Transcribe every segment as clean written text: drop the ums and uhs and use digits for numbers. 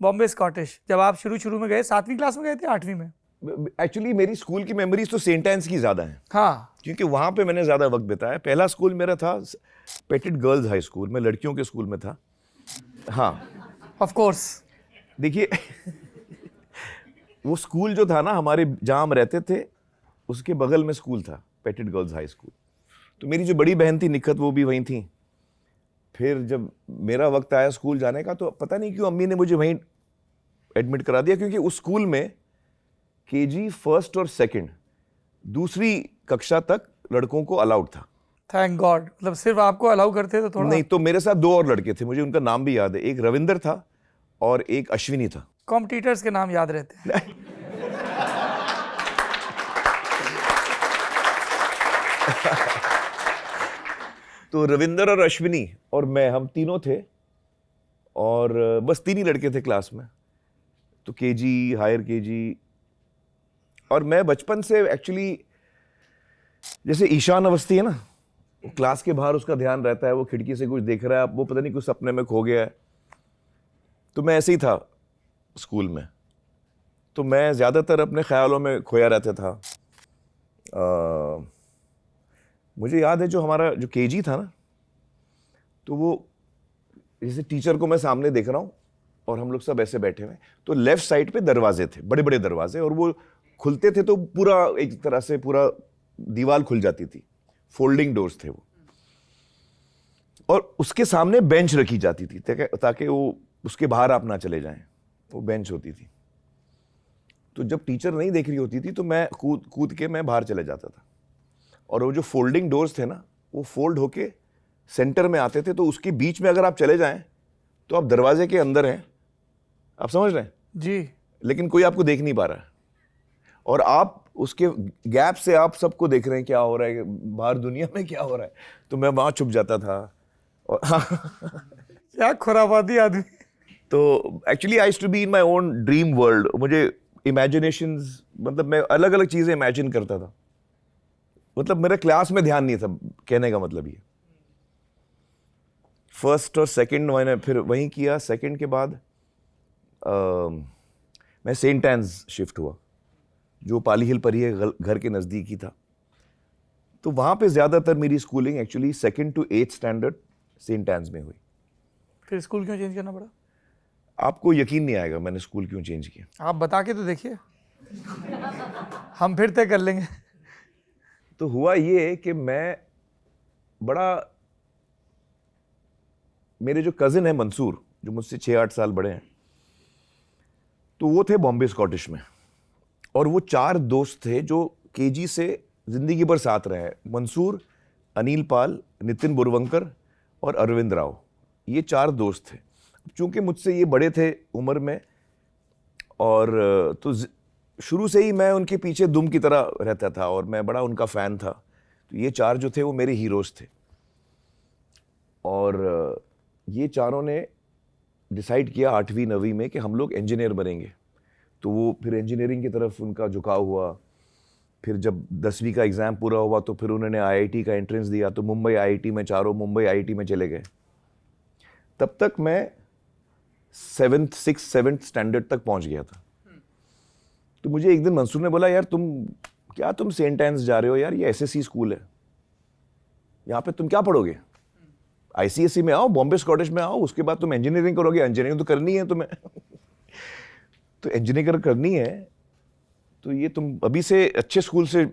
Bombay Scottish. जब आप शुरू में गए, 7वीं क्लास में गए थे, 8वीं में? एक्चुअली मेरी स्कूल की मेमोरीज तो सेंट एंस की ज़्यादा हैं, हाँ, क्योंकि वहाँ पे मैंने ज़्यादा वक्त बिताया। पहला स्कूल मेरा था पेटेड गर्ल्स हाई स्कूल, मैं लड़कियों के स्कूल में था। हाँ, ऑफ कोर्स। देखिए वो स्कूल जो था ना, हमारे जहाँ हम रहते थे उसके बगल में स्कूल था, पेटेड गर्ल्स हाई स्कूल। तो मेरी जो बड़ी बहन थी निखत, वो भी वहीं थी। फिर जब मेरा वक्त आया स्कूल जाने का, तो पता नहीं क्यों अम्मी ने मुझे वहीं एडमिट करा दिया, क्योंकि उस स्कूल में केजी फर्स्ट और सेकंड, दूसरी कक्षा तक लड़कों को अलाउड था। Thank God. मतलब सिर्फ आपको अलाउ करते तो थोड़ा। नहीं, तो मेरे साथ 2 और लड़के थे, मुझे उनका नाम भी याद है। एक रविंदर था और एक अश्विनी था। कॉम्पिटिटर्स के नाम याद रहते हैं। तो रविंदर और अश्विनी और मैं, हम तीनों थे, और बस 3 ही लड़के थे क्लास में। तो केजी, हायर केजी, और मैं बचपन से एक्चुअली, जैसे ईशान अवस्थी है ना, वो क्लास के बाहर उसका ध्यान रहता है, वो खिड़की से कुछ देख रहा है, वो पता नहीं कुछ सपने में खो गया है। तो मैं ऐसे ही था स्कूल में। तो मैं ज़्यादातर अपने ख्यालों में खोया रहता था। मुझे याद है जो हमारा जो केजी था ना, तो वो जैसे टीचर को मैं सामने देख रहा हूँ और हम लोग सब ऐसे बैठे हुए, तो लेफ्ट साइड पे दरवाजे थे, बड़े बड़े दरवाजे, और वो खुलते थे तो पूरा एक तरह से पूरा दीवार खुल जाती थी, फोल्डिंग डोर्स थे वो, और उसके सामने बेंच रखी जाती थी ताकि वो उसके बाहर आप ना चले जाएं, वो बेंच होती थी। तो जब टीचर नहीं देख रही होती थी तो मैं कूद के मैं बाहर चले जाता था, और वो जो फोल्डिंग डोर्स थे ना, वो फोल्ड होके सेंटर में आते थे, तो उसके बीच में अगर आप चले जाएं तो आप दरवाजे के अंदर हैं, आप समझ रहे हैं जी। लेकिन कोई आपको देख नहीं पा रहा है, और आप उसके गैप से आप सबको देख रहे हैं क्या हो रहा है बाहर दुनिया में, क्या हो रहा है। तो मैं वहां छुप जाता था। और क्या खुराफाती आदमी। तो actually I used to be in my own dream world. मुझे इमेजिनेशंस, मतलब मैं अलग अलग चीजें इमेजिन करता था। मतलब मेरा क्लास में ध्यान नहीं था, कहने का मतलब ये। फर्स्ट और सेकंड मैंने फिर वहीं किया। सेकंड के बाद मैं सेंट एंस शिफ्ट हुआ, जो पाली हिल पर ही घर के नज़दीक ही था। तो वहाँ पे ज़्यादातर मेरी schooling actually 2nd to 8th standard Saint Anne's में हुई। फिर स्कूल क्यों चेंज करना पड़ा? आपको यकीन नहीं आएगा मैंने स्कूल क्यों चेंज किया। आप बता के तो देखिए, हम फिर तय कर लेंगे। तो हुआ ये कि मैं बड़ा, मेरे जो कज़िन है मंसूर, जो मुझसे 6-8 साल बड़े हैं, तो वो थे बॉम्बे स्कॉटिश में, और वो 4 दोस्त थे जो केजी से जिंदगी भर साथ रहे हैं। मंसूर, अनिल पाल, नितिन बुरवंकर और अरविंद राव, ये 4 दोस्त थे। चूंकि मुझसे ये बड़े थे उम्र में, और तो शुरू से ही मैं उनके पीछे दुम की तरह रहता था और मैं बड़ा उनका फ़ैन था। तो ये 4 जो थे वो मेरे हीरोज़ थे, और ये चारों ने डिसाइड किया 8वीं 9वीं में कि हम लोग इंजीनियर बनेंगे। तो वो फिर इंजीनियरिंग की तरफ उनका झुकाव हुआ। फिर जब 10वीं का एग्ज़ाम पूरा हुआ तो फिर उन्होंने आईआईटी का एंट्रेंस दिया, तो मुंबई आईआईटी में, चारों मुंबई आईआईटी में चले गए। तब तक मैं 6th-7th स्टैंडर्ड तक पहुंच गया था। तो मुझे एक दिन मंसूर ने बोला, यार तुम सेंट एंस जा रहे हो यार, ये एसएससी स्कूल है, यहाँ पे तुम क्या पढ़ोगे? आईसीएसई में आओ, बॉम्बे स्कॉटिश में आओ, उसके बाद तुम इंजीनियरिंग करोगे। इंजीनियरिंग तो करनी है तुम्हें। तो इंजीनियरिंग करनी है तो ये तुम अभी से अच्छे स्कूल से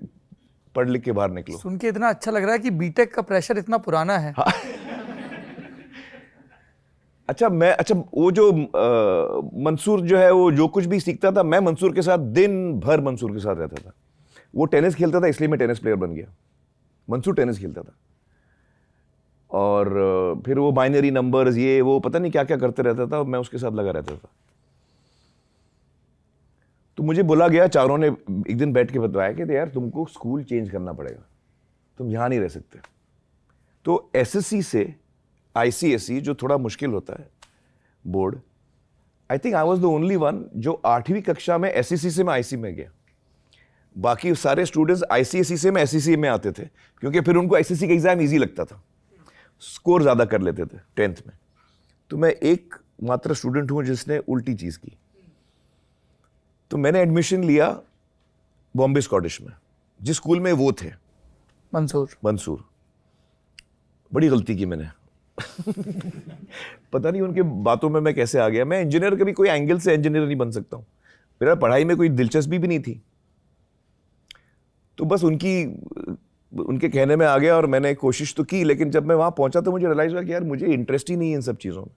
पढ़ लिख के बाहर निकलो। सुन के इतना अच्छा लग रहा है कि बीटेक का प्रेशर इतना पुराना है। हाँ। अच्छा वो जो मंसूर जो है, वो जो कुछ भी सीखता था, मैं मंसूर के साथ दिन भर मंसूर के साथ रहता था। वो टेनिस खेलता था, इसलिए मैं टेनिस प्लेयर बन गया। मंसूर टेनिस खेलता था, और फिर वो बाइनरी नंबर्स, ये वो पता नहीं क्या क्या करते रहता था, मैं उसके साथ लगा रहता था। तो मुझे बोला गया, चारों ने एक दिन बैठ के बताया कि यार तुमको स्कूल चेंज करना पड़ेगा, तुम यहाँ नहीं रह सकते। तो एसएससी से आईसीएसई, जो थोड़ा मुश्किल होता है board, I think I was the only one जो 8वीं कक्षा में एसईसी से मैं आईसी में गया। बाकी सारे स्टूडेंट्स आईसीएसई से में एसईसी में आते थे, क्योंकि फिर उनको आईसीएसई का एग्जाम ईजी लगता था, स्कोर ज़्यादा कर लेते थे 10th में। तो मैं एक मात्र स्टूडेंट हूँ जिसने उल्टी चीज़ की। तो मैंने एडमिशन लिया बॉम्बे स्कॉटिश में, जिस स्कूल में वो थे, मंसूर। बड़ी गलती की मैंने पता नहीं उनके बातों में मैं कैसे आ गया। मैं इंजीनियर, कभी कोई एंगल से इंजीनियर नहीं बन सकता हूँ, मेरा पढ़ाई में कोई दिलचस्पी भी नहीं थी। तो बस उनके कहने में आ गया और मैंने कोशिश तो की, लेकिन जब मैं वहाँ पहुँचा तो मुझे रियलाइज हुआ कि यार मुझे इंटरेस्ट ही नहीं है इन सब चीज़ों में।